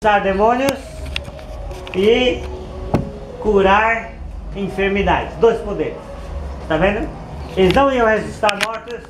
Expulsar demônios e curar enfermidades. Dois poderes. Tá vendo? Eles não iam ressuscitar mortos,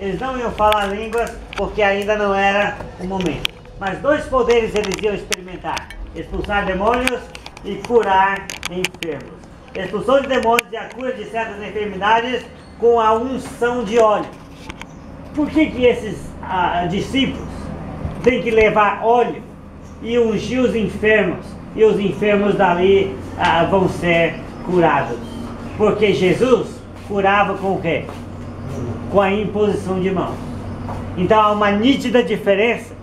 eles não iam falar línguas, porque ainda não era o momento. Mas dois poderes eles iam experimentar: expulsar demônios e curar enfermos. Expulsão de demônios e a cura de certas enfermidades com a unção de óleo. Por que esses discípulos têm que levar óleo e ungir os enfermos, e os enfermos dali vão ser curados? Porque Jesus curava com o quê? Com a imposição de mãos. Então há uma nítida diferença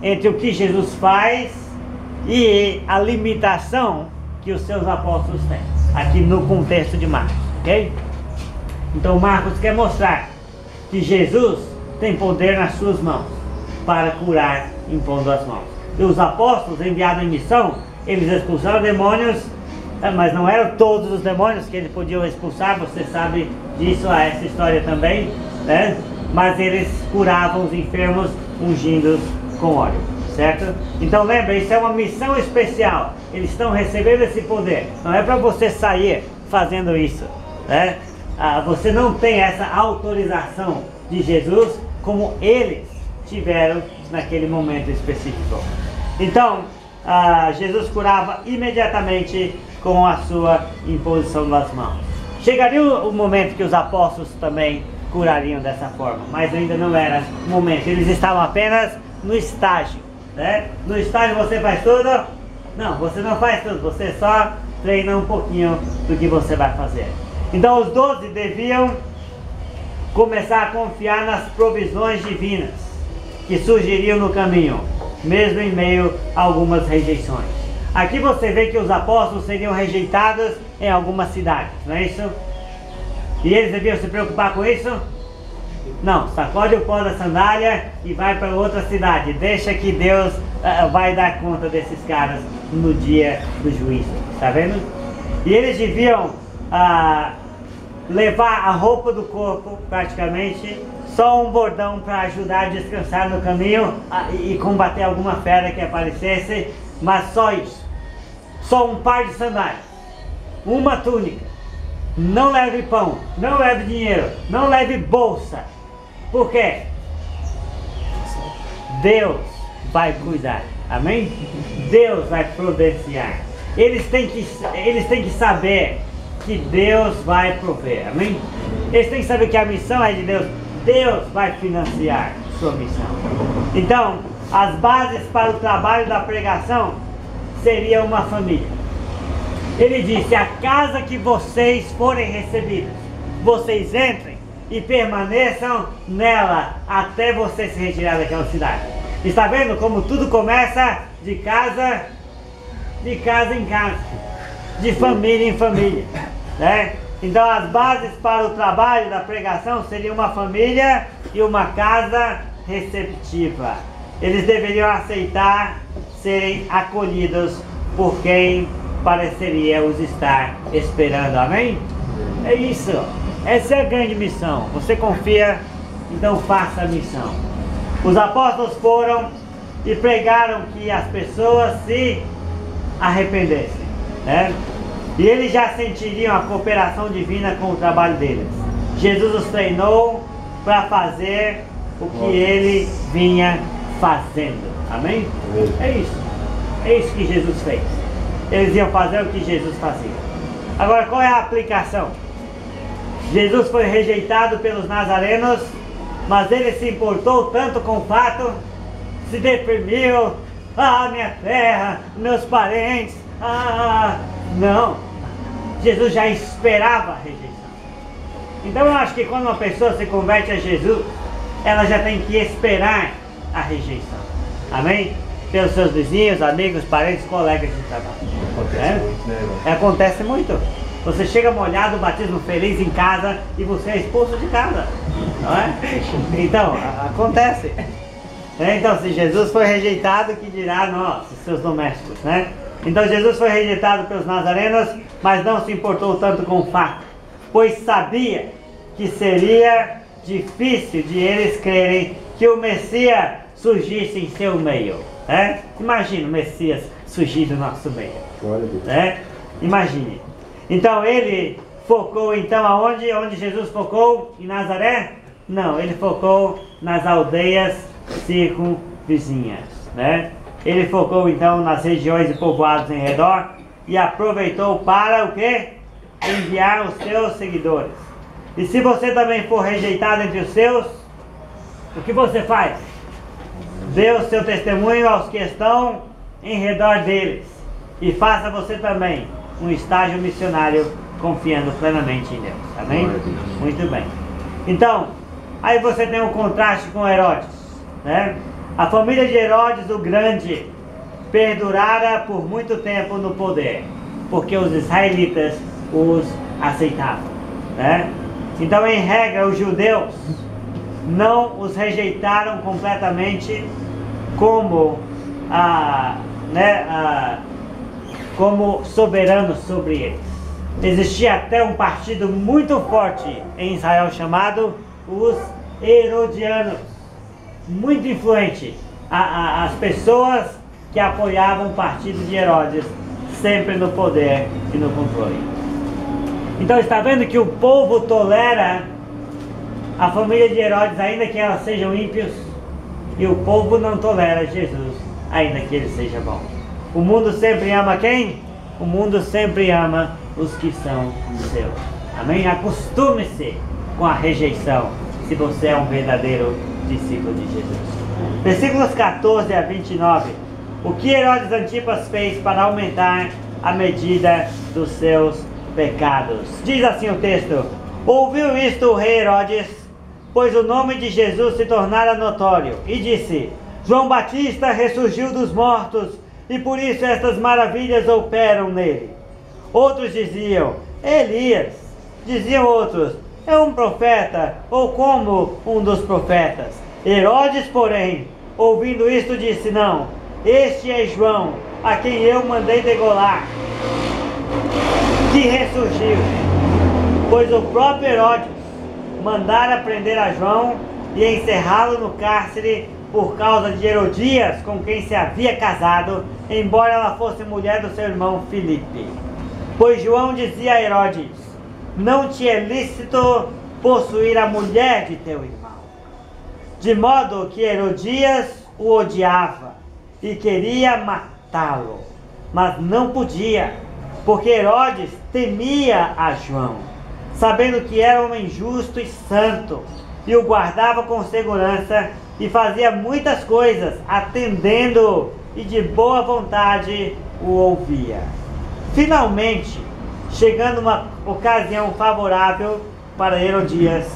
entre o que Jesus faz e a limitação que os seus apóstolos têm, aqui no contexto de Marcos, ok? Então Marcos quer mostrar que Jesus tem poder nas suas mãos para curar impondo as mãos. E os apóstolos enviados em missão, eles expulsaram demônios, mas não eram todos os demônios que eles podiam expulsar, você sabe disso, há essa história também, né? Mas eles curavam os enfermos ungindo com óleo, certo? Então lembra, isso é uma missão especial, eles estão recebendo esse poder, não é para você sair fazendo isso, né? Você não tem essa autorização de Jesus como eles tiveram naquele momento específico. Então, Jesus curava imediatamente com a sua imposição das mãos. Chegaria o momento que os apóstolos também curariam dessa forma, mas ainda não era o momento. Eles estavam apenas no estágio, né? No estágio você faz tudo? Não, você não faz tudo, você só treina um pouquinho do que você vai fazer. Então os 12 deviam começar a confiar nas provisões divinas que surgiriam no caminho, mesmo em meio a algumas rejeições. Aqui você vê que os apóstolos seriam rejeitados em algumas cidades, não é isso? E eles deviam se preocupar com isso? Não, sacode o pó da sandália e vai para outra cidade. Deixa que Deus vai dar conta desses caras no dia do juízo, tá vendo? E eles deviam levar a roupa do corpo, praticamente, só um bordão para ajudar a descansar no caminho e combater alguma fera que aparecesse, mas só isso. Só um par de sandálias, uma túnica. Não leve pão, não leve dinheiro, não leve bolsa. Por quê? Deus vai cuidar, amém? Deus vai providenciar. Eles têm que saber que Deus vai prover, amém? Eles têm que saber que a missão é de Deus. Deus vai financiar sua missão. Então, as bases para o trabalho da pregação seria uma família. Ele disse: a casa que vocês forem recebidos, vocês entrem e permaneçam nela até você se retirar daquela cidade. Está vendo como tudo começa de casa em casa, de família em família, né? Então as bases para o trabalho da pregação seriam uma família e uma casa receptiva. Eles deveriam aceitar serem acolhidos por quem pareceria os estar esperando, amém? É isso, essa é a grande missão. Você confia, então faça a missão. Os apóstolos foram e pregaram que as pessoas se arrependessem, né? E eles já sentiriam a cooperação divina com o trabalho deles. Jesus os treinou para fazer o que ele vinha fazendo, amém? É isso que Jesus fez. Eles iam fazer o que Jesus fazia. Agora, qual é a aplicação? Jesus foi rejeitado pelos nazarenos, mas ele se importou tanto com o fato, se deprimiu: minha terra, meus parentes, não, Jesus já esperava a rejeição. Então eu acho que quando uma pessoa se converte a Jesus, ela já tem que esperar a rejeição, amém? Pelos seus vizinhos, amigos, parentes, colegas de trabalho. Acontece muito. Você chega molhado, batismo feliz em casa e você é expulso de casa, não é? Então, acontece. Então, se Jesus foi rejeitado, que dirá nós, seus domésticos, né? Então Jesus foi rejeitado pelos nazarenos, mas não se importou tanto com o fato, pois sabia que seria difícil de eles crerem que o Messias surgisse em seu meio. Imagina o Messias surgindo no nosso meio. Imagine. Então ele focou então aonde? Onde Jesus focou? Em Nazaré? Não, ele focou nas aldeias circunvizinhas, Ele focou então nas regiões e povoados em redor e aproveitou para o quê? Enviar os seus seguidores. E se você também for rejeitado entre os seus, o que você faz? Dê o seu testemunho aos que estão em redor deles. E faça você também um estágio missionário confiando plenamente em Deus. Amém? Muito bem. Então, aí você tem um contraste com Herodes, A família de Herodes o Grande perdurara por muito tempo no poder, porque os israelitas os aceitavam, Então, em regra, os judeus não os rejeitaram completamente como como soberanos sobre eles. Existia até um partido muito forte em Israel chamado os Herodianos, muito influente. As pessoas que apoiavam o partido de Herodes, sempre no poder e no controle. Então está vendo que o povo tolera a família de Herodes, ainda que elas sejam ímpios, e o povo não tolera Jesus, ainda que ele seja bom. O mundo sempre ama quem? O mundo sempre ama os que são seus. Amém? Acostume-se com a rejeição, se você é um verdadeiro discípulo de Jesus. Versículos 14 a 29. O que Herodes Antipas fez para aumentar a medida dos seus pecados? Diz assim o texto: ouviu isto o rei Herodes, pois o nome de Jesus se tornara notório, e disse: João Batista ressurgiu dos mortos, e por isso estas maravilhas operam nele. Outros diziam: Elias. Diziam outros: é um profeta, ou como um dos profetas. Herodes, porém, ouvindo isto, disse: não, este é João, a quem eu mandei degolar, que ressurgiu. Pois o próprio Herodes mandara prender a João e encerrá-lo no cárcere por causa de Herodias, com quem se havia casado, embora ela fosse mulher do seu irmão Filipe. Pois João dizia a Herodes: não te é lícito possuir a mulher de teu irmão. De modo que Herodias o odiava e queria matá-lo, mas não podia, porque Herodes temia a João, sabendo que era homem justo e santo, e o guardava com segurança, e fazia muitas coisas, atendendo e de boa vontade o ouvia. Finalmente, chegando uma ocasião favorável para Herodias,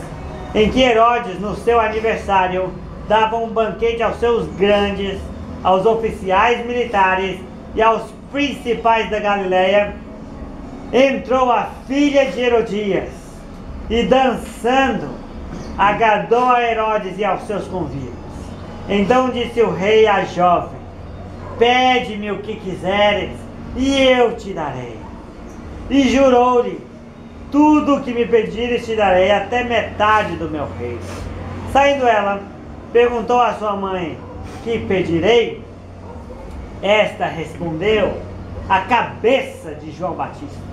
em que Herodes, no seu aniversário, dava um banquete aos seus grandes, aos oficiais militares e aos principais da Galileia, entrou a filha de Herodias e, dançando, agradou a Herodes e aos seus convívios. Então disse o rei à jovem: pede-me o que quiseres e eu te darei. E jurou-lhe: tudo o que me pedires te darei, até metade do meu reino. Saindo ela, perguntou à sua mãe: que pedirei? Esta respondeu: a cabeça de João Batista.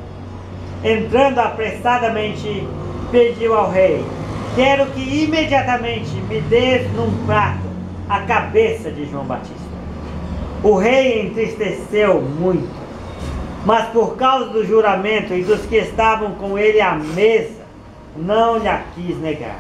Entrando apressadamente, pediu ao rei: quero que imediatamente me dês num prato a cabeça de João Batista. O rei entristeceu muito, mas por causa do juramento e dos que estavam com ele à mesa, não lhe quis negar.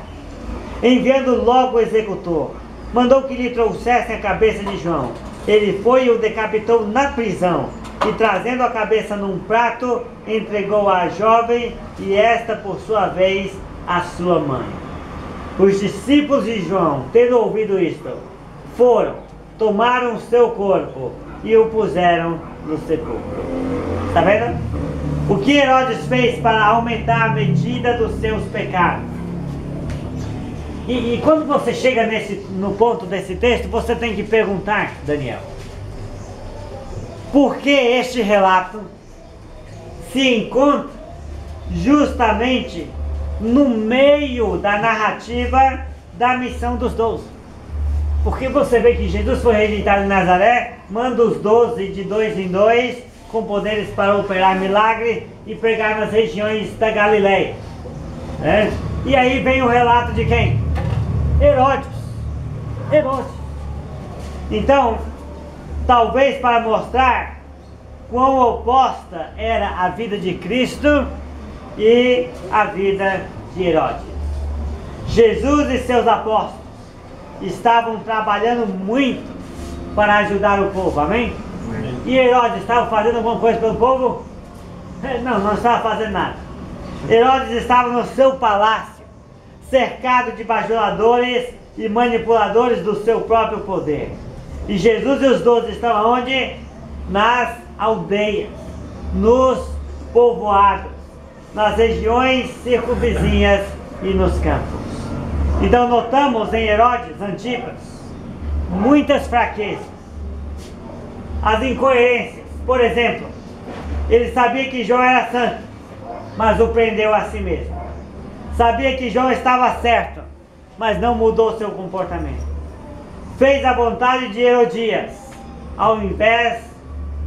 Enviando logo o executor, mandou que lhe trouxessem a cabeça de João. Ele foi e o decapitou na prisão, e trazendo a cabeça num prato, entregou à jovem, e esta, por sua vez, à sua mãe. Os discípulos de João, tendo ouvido isto, foram, tomaram o seu corpo e o puseram no sepulcro. Está vendo? O que Herodes fez para aumentar a medida dos seus pecados? E quando você chega no ponto desse texto, você tem que perguntar, Daniel, por que este relato se encontra justamente no meio da narrativa da missão dos 12? Porque você vê que Jesus foi rejeitado em Nazaré, manda os 12 de dois em dois, com poderes para operar milagre e pregar nas regiões da Galileia. Né? E aí vem o relato de quem? Herodes. Herodes. Então, talvez para mostrar quão oposta era a vida de Cristo e a vida de Herodes. Jesus e seus apóstolos estavam trabalhando muito para ajudar o povo, amém? Amém. E Herodes estava fazendo alguma coisa pelo povo? Não estava fazendo nada. Herodes estava no seu palácio, cercado de bajuladores e manipuladores do seu próprio poder. E Jesus e os 12 estavam onde? Nas aldeias, nos povoados, nas regiões circunvizinhas e nos campos. Então notamos em Herodes Antipas muitas fraquezas, as incoerências. Por exemplo, ele sabia que João era santo, mas o prendeu a si mesmo. Sabia que João estava certo, mas não mudou seu comportamento. Fez a vontade de Herodias, ao invés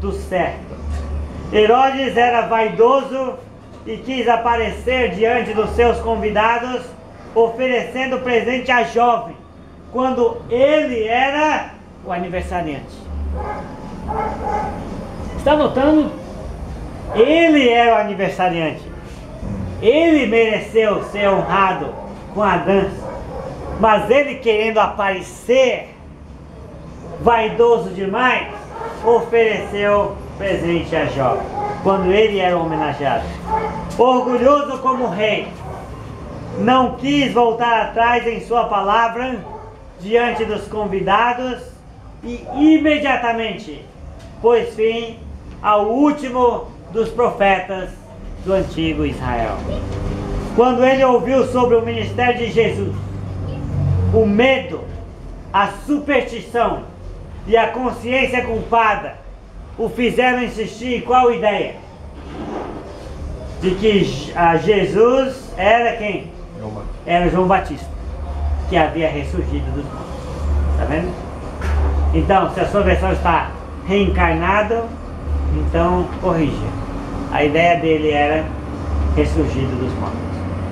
do certo. Herodes era vaidoso e quis aparecer diante dos seus convidados, oferecendo presente à jovem, quando ele era o aniversariante. Está notando? Ele era o aniversariante. Ele mereceu ser honrado com a dança. Mas ele, querendo aparecer vaidoso demais, ofereceu presente à jovem, quando ele era homenageado. Orgulhoso como rei, não quis voltar atrás em sua palavra diante dos convidados e imediatamente pôs fim ao último dos profetas do antigo Israel. Quando ele ouviu sobre o ministério de Jesus, o medo, a superstição e a consciência culpada o fizeram insistir em qual ideia? De que Jesus era quem? Era João Batista, que havia ressurgido dos mortos. Está vendo? Então, se a sua versão está reencarnado, então corrija. A ideia dele era ressurgido dos mortos.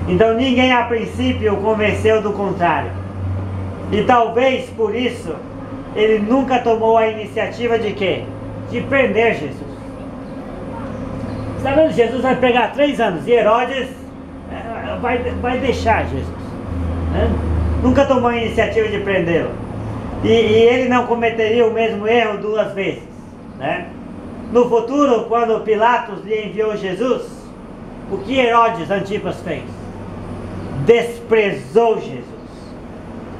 Então ninguém a princípio o convenceu do contrário. E talvez por isso ele nunca tomou a iniciativa de quê? De prender Jesus. Está vendo? Jesus vai pregar 3 anos e Herodes vai deixar Jesus, né? Nunca tomou a iniciativa de prendê-lo. E ele não cometeria o mesmo erro 2 vezes, né? No futuro, quando Pilatos lhe enviou Jesus, o que Herodes Antipas fez? Desprezou Jesus,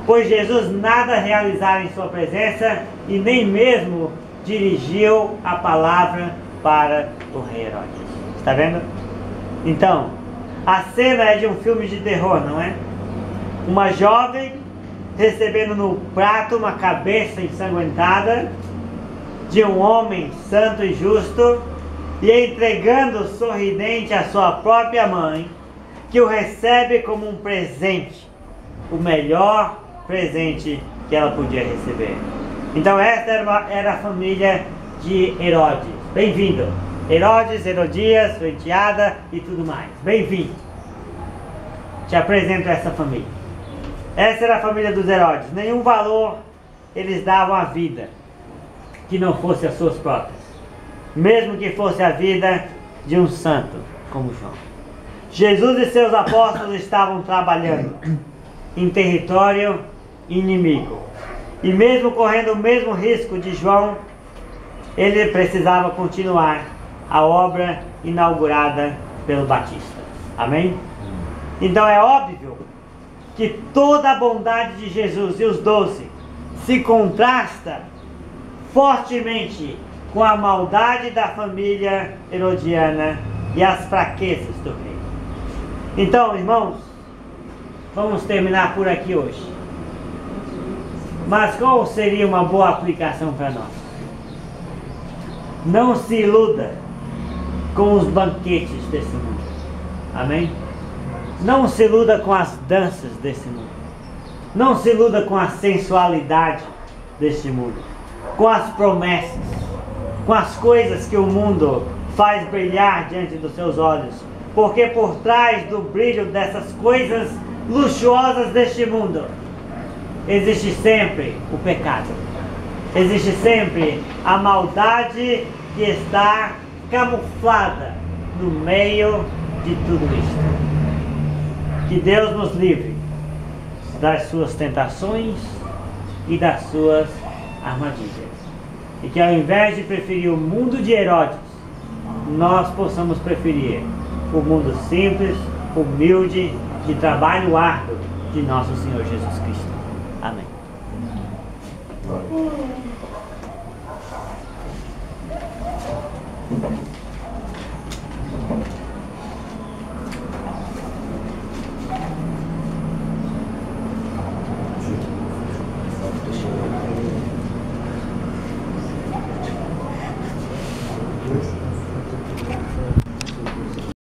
pois Jesus nada realizara em sua presença e nem mesmo dirigiu a palavra para o rei Herodes. Está vendo? Então, a cena é de um filme de terror, não é? Uma jovem recebendo no prato uma cabeça ensanguentada de um homem santo e justo e entregando sorridente a sua própria mãe, que o recebe como um presente, o melhor presente que ela podia receber. Então esta era a família de Herodes. Bem-vindo! Herodes, Herodias, sua enteada e tudo mais. Bem-vindo! Te apresento essa família. Essa era a família dos Herodes. Nenhum valor eles davam à vida que não fosse as suas próprias, mesmo que fosse a vida de um santo como João. Jesus e seus apóstolos estavam trabalhando em território inimigo, e mesmo correndo o mesmo risco de João, ele precisava continuar a obra inaugurada pelo Batista. Amém? Então é óbvio que toda a bondade de Jesus e os 12 se contrasta fortemente com a maldade da família herodiana e as fraquezas do rei. Então, irmãos, vamos terminar por aqui hoje. Mas qual seria uma boa aplicação para nós? Não se iluda com os banquetes desse mundo. Amém? Não se iluda com as danças desse mundo. Não se iluda com a sensualidade deste mundo, com as promessas, com as coisas que o mundo faz brilhar diante dos seus olhos, porque por trás do brilho dessas coisas luxuosas deste mundo existe sempre o pecado, existe sempre a maldade que está camuflada no meio de tudo isto. Que Deus nos livre das suas tentações e das suas armadilhas, e que ao invés de preferir o mundo de Herodes, nós possamos preferir o mundo simples, humilde, de trabalho árduo de nosso Senhor Jesus Cristo. Amém.